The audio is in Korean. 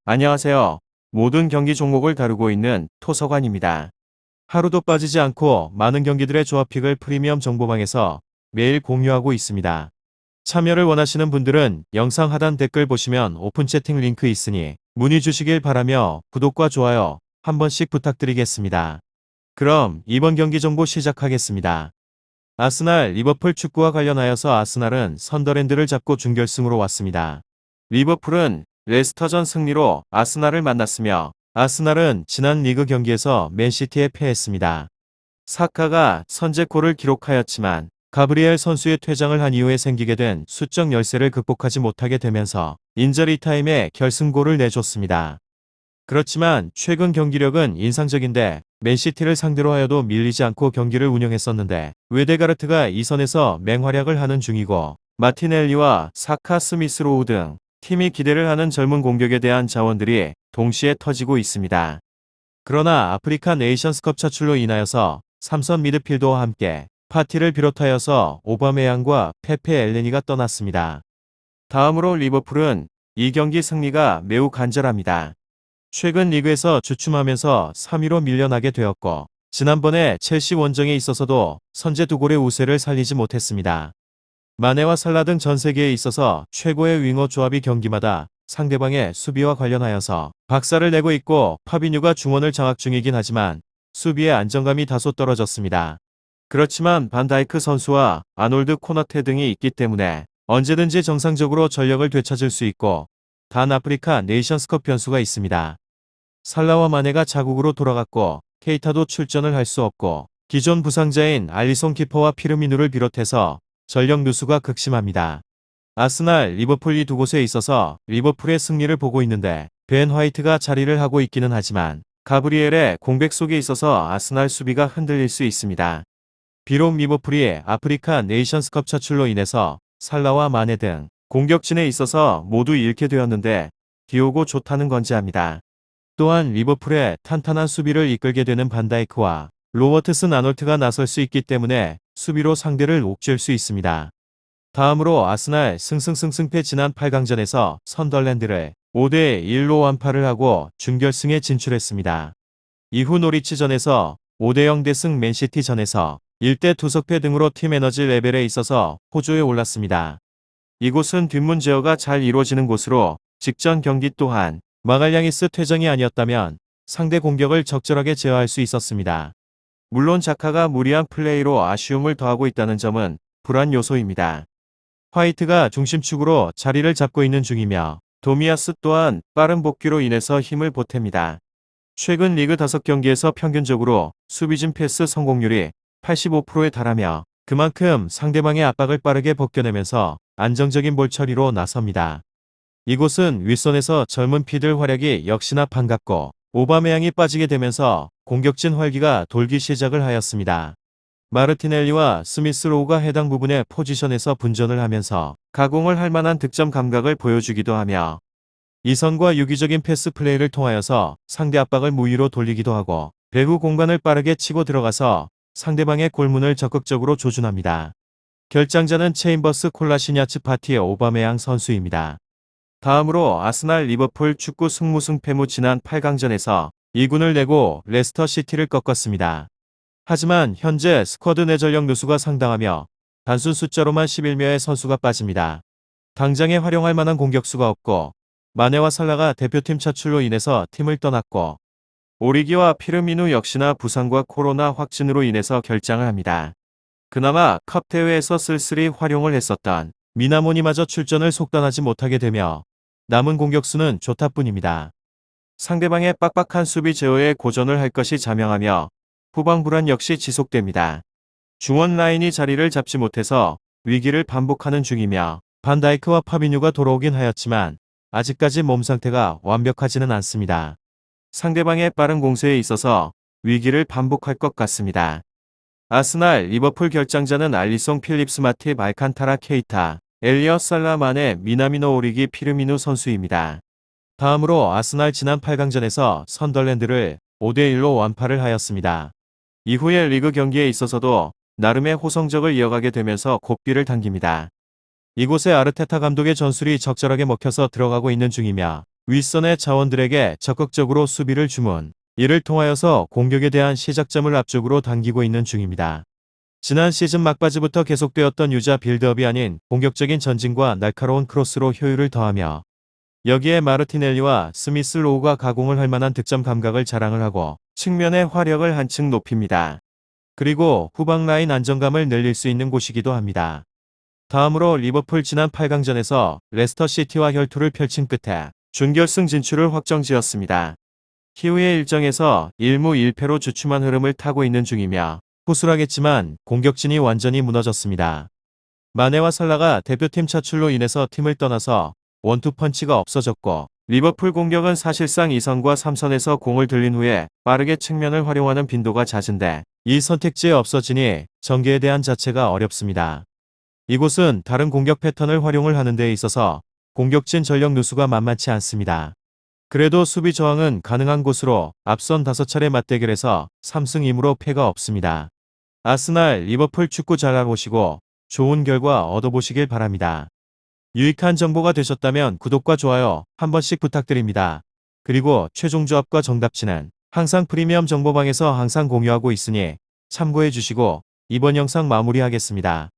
안녕하세요. 모든 경기 종목을 다루고 있는 토서관입니다. 하루도 빠지지 않고 많은 경기들의 조합픽을 프리미엄 정보방에서 매일 공유하고 있습니다. 참여를 원하시는 분들은 영상 하단 댓글 보시면 오픈 채팅 링크 있으니 문의 주시길 바라며 구독과 좋아요 한 번씩 부탁드리겠습니다. 그럼 이번 경기 정보 시작하겠습니다. 아스날 리버풀 축구와 관련하여서 아스날은 선더랜드를 잡고 준결승으로 왔습니다. 리버풀은 레스터전 승리로 아스날을 만났으며 아스날은 지난 리그 경기에서 맨시티에 패했습니다. 사카가 선제골을 기록하였지만 가브리엘 선수의 퇴장을 한 이후에 생기게 된 수적 열세를 극복하지 못하게 되면서 인저리 타임에 결승골을 내줬습니다. 그렇지만 최근 경기력은 인상적인데 맨시티를 상대로 하여도 밀리지 않고 경기를 운영했었는데 웨데가르트가 이 선에서 맹활약을 하는 중이고 마티넬리와 사카 스미스로우 등 팀이 기대를 하는 젊은 공격에 대한 자원들이 동시에 터지고 있습니다. 그러나 아프리카 네이션스컵 차출로 인하여서 삼선 미드필더와 함께 파티를 비롯하여서 오바메양과 페페 엘레니가 떠났습니다. 다음으로 리버풀은 이 경기 승리가 매우 간절합니다. 최근 리그에서 주춤하면서 3위로 밀려나게 되었고 지난번에 첼시 원정에 있어서도 선제 두 골의 우세를 살리지 못했습니다. 마네와 살라 등 전 세계에 있어서 최고의 윙어 조합이 경기마다 상대방의 수비와 관련하여서 박살을 내고 있고 파비뉴가 중원을 장악 중이긴 하지만 수비의 안정감이 다소 떨어졌습니다. 그렇지만 반다이크 선수와 아놀드 코나테 등이 있기 때문에 언제든지 정상적으로 전력을 되찾을 수 있고 단 아프리카 네이션스컵 변수가 있습니다. 살라와 마네가 자국으로 돌아갔고 케이타도 출전을 할 수 없고 기존 부상자인 알리송 키퍼와 피르미누를 비롯해서 전력 누수가 극심합니다. 아스날, 리버풀 이 두 곳에 있어서 리버풀의 승리를 보고 있는데 벤 화이트가 자리를 하고 있기는 하지만 가브리엘의 공백 속에 있어서 아스날 수비가 흔들릴 수 있습니다. 비록 리버풀이 아프리카 네이션스컵 차출로 인해서 살라와 마네 등 공격진에 있어서 모두 잃게 되었는데 디오고 조타는 건재합니다. 또한 리버풀의 탄탄한 수비를 이끌게 되는 반다이크와 로버트슨 아놀트가 나설 수 있기 때문에 수비로 상대를 옥죄일 수 있습니다. 다음으로 아스날 승승승승패 지난 8강전에서 선덜랜드를 5대1로 완파를 하고 준결승에 진출했습니다. 이후 노리치전에서 5대0 대승 맨시티전에서 1대 2석패 등으로 팀 에너지 레벨에 있어서 호조에 올랐습니다. 이곳은 뒷문 제어가 잘 이루어지는 곳으로 직전 경기 또한 마갈량이스 퇴장이 아니었다면 상대 공격을 적절하게 제어할 수 있었습니다. 물론 자카가 무리한 플레이로 아쉬움을 더하고 있다는 점은 불안 요소입니다. 화이트가 중심축으로 자리를 잡고 있는 중이며 도미아스 또한 빠른 복귀로 인해서 힘을 보탭니다. 최근 리그 5경기에서 평균적으로 수비진 패스 성공률이 85%에 달하며 그만큼 상대방의 압박을 빠르게 벗겨내면서 안정적인 볼 처리로 나섭니다. 이곳은 윗선에서 젊은 피들 활약이 역시나 반갑고 오바메양이 빠지게 되면서 공격진 활기가 돌기 시작을 하였습니다. 마르티넬리와 스미스로우가 해당 부분의 포지션에서 분전을 하면서 가공을 할 만한 득점 감각을 보여주기도 하며 이선과 유기적인 패스 플레이를 통하여서 상대 압박을 무위로 돌리기도 하고 배후 공간을 빠르게 치고 들어가서 상대방의 골문을 적극적으로 조준합니다. 결장자는 체인버스 콜라시냐츠 파티의 오바메양 선수입니다. 다음으로 아스날 리버풀 축구 승무승패무 지난 8강전에서 2군을 내고 레스터 시티를 꺾었습니다. 하지만 현재 스쿼드 내 전력 누수가 상당하며 단순 숫자로만 11명의 선수가 빠집니다. 당장에 활용할 만한 공격수가 없고 마네와 살라가 대표팀 차출로 인해서 팀을 떠났고 오리기와 피르미누 역시나 부상과 코로나 확진으로 인해서 결장을 합니다. 그나마 컵 대회에서 쓸쓸히 활용을 했었던 미나모니마저 출전을 속단하지 못하게 되며 남은 공격수는 조타뿐입니다. 상대방의 빡빡한 수비 제어에 고전을 할 것이 자명하며 후방 불안 역시 지속됩니다. 중원 라인이 자리를 잡지 못해서 위기를 반복하는 중이며 반다이크와 파비뉴가 돌아오긴 하였지만 아직까지 몸 상태가 완벽하지는 않습니다. 상대방의 빠른 공세에 있어서 위기를 반복할 것 같습니다. 아스날, 리버풀 결장자는 알리송 필립스 마팁 알칸타라 케이타, 엘리엇 살라 마네 미나미노 오리기 피르미누 선수입니다. 다음으로 아스날 지난 8강전에서 선덜랜드를 5대1로 완파를 하였습니다. 이후의 리그 경기에 있어서도 나름의 호성적을 이어가게 되면서 고삐를 당깁니다. 이곳에 아르테타 감독의 전술이 적절하게 먹혀서 들어가고 있는 중이며 윗선의 자원들에게 적극적으로 수비를 주문, 이를 통하여서 공격에 대한 시작점을 앞쪽으로 당기고 있는 중입니다. 지난 시즌 막바지부터 계속되었던 유자 빌드업이 아닌 공격적인 전진과 날카로운 크로스로 효율을 더하며 여기에 마르티넬리와 스미스 로우가 가공을 할 만한 득점 감각을 자랑을 하고 측면의 화력을 한층 높입니다. 그리고 후방 라인 안정감을 늘릴 수 있는 곳이기도 합니다. 다음으로 리버풀 지난 8강전에서 레스터 시티와 혈투를 펼친 끝에 준결승 진출을 확정지었습니다. 이후의 일정에서 1무 1패로 주춤한 흐름을 타고 있는 중이며 호술하겠지만 공격진이 완전히 무너졌습니다. 마네와 살라가 대표팀 차출로 인해서 팀을 떠나서 원투펀치가 없어졌고 리버풀 공격은 사실상 2선과 3선에서 공을 들린 후에 빠르게 측면을 활용하는 빈도가 잦은데 이 선택지에 없어지니 전개에 대한 자체가 어렵습니다. 이곳은 다른 공격 패턴을 활용을 하는 데 있어서 공격진 전력 누수가 만만치 않습니다. 그래도 수비 저항은 가능한 곳으로 앞선 5차례 맞대결에서 3승 2무로 패가 없습니다. 아스날, 리버풀 축구 잘 알아보시고 좋은 결과 얻어보시길 바랍니다. 유익한 정보가 되셨다면 구독과 좋아요 한 번씩 부탁드립니다. 그리고 최종 조합과 정답치는 항상 프리미엄 정보방에서 항상 공유하고 있으니 참고해 주시고 이번 영상 마무리하겠습니다.